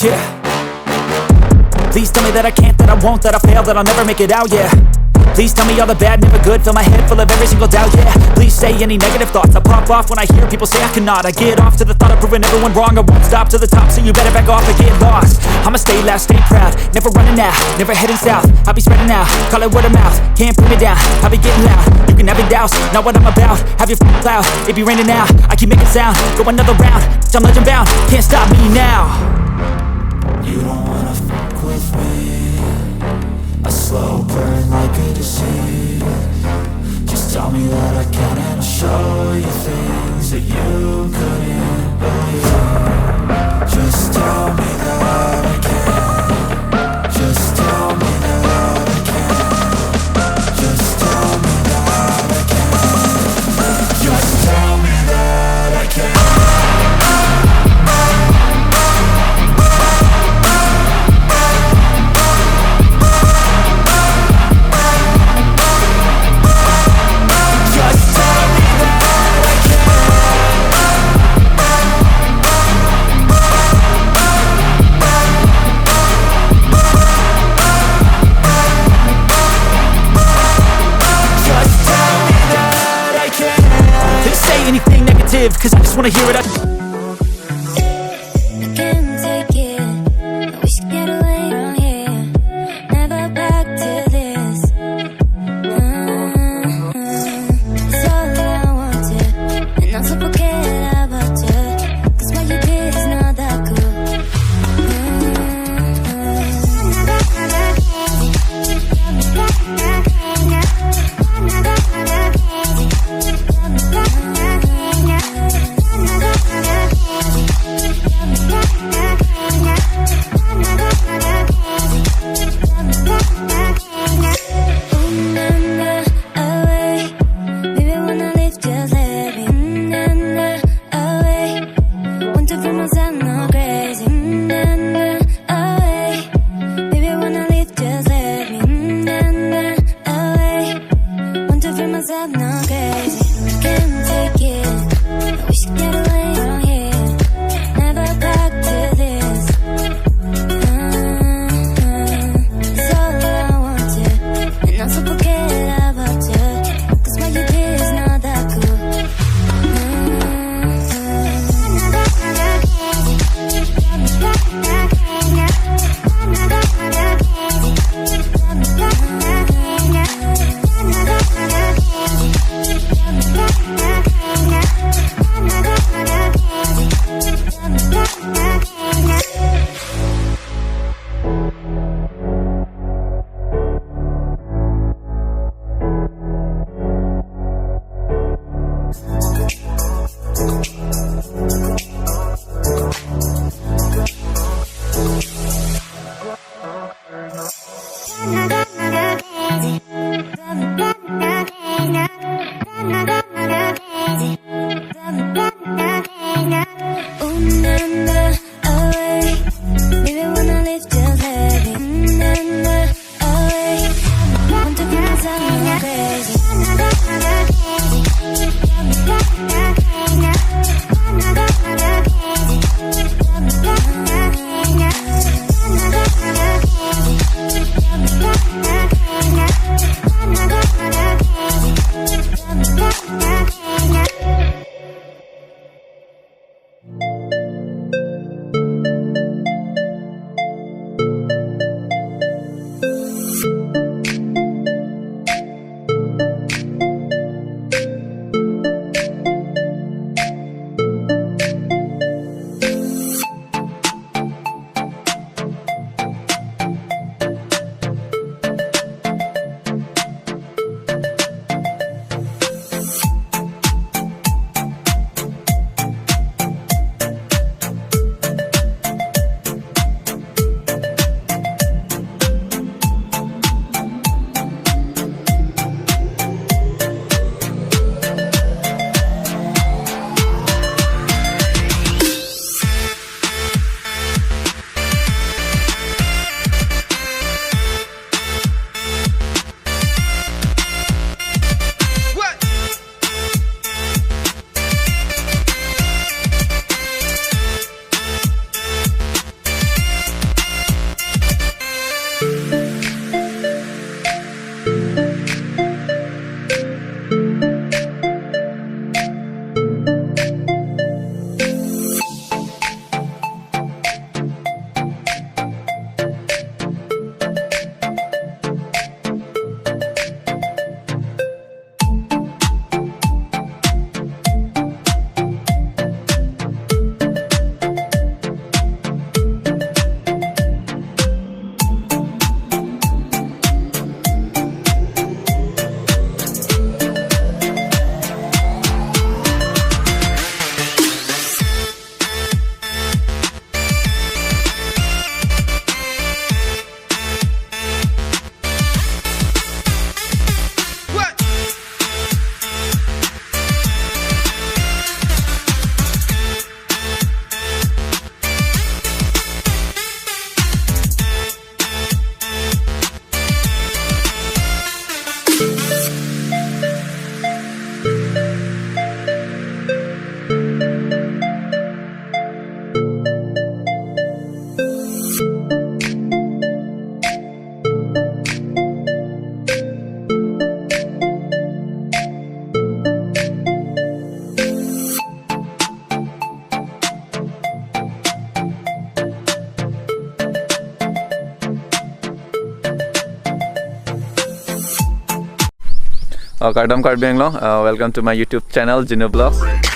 Yeah. Please tell me that I can't, that I won't, that I fail, that I'll never make it out, yeah. Please tell me all the bad, never good, fill my head full of every single doubt, yeah. Please say any negative thoughts, I pop off when I hear people say I cannot. I get off to the thought of proving everyone wrong, I won't stop to the top, so you better back off and get lost. I'ma stay loud, stay proud, never running out, never heading south. I'll be spreading out, call it word of mouth, can't put me down, I'll be getting loud. You can have your doubts, not what I'm about, have your f***ing cloud, it be raining now. I keep making sound, go another round, I'm legend bound, can't stop me now. You don't wanna fuck with me, a slow burn like a disease. Just tell me that I can and I'll show you things that you couldn't believe. Just tell me that I can. Just tell me that I can. Just tell me that I can. Just tell me that I can. Anything negative, cause I just wanna hear it. I can't take it, I wish I could get away from here. Never back to this. It's all I wanted, and also forget about you. Cause what you did is not that cool. Kardam Karbi Anglong. Welcome to my YouTube channel, Jinu Vlogs.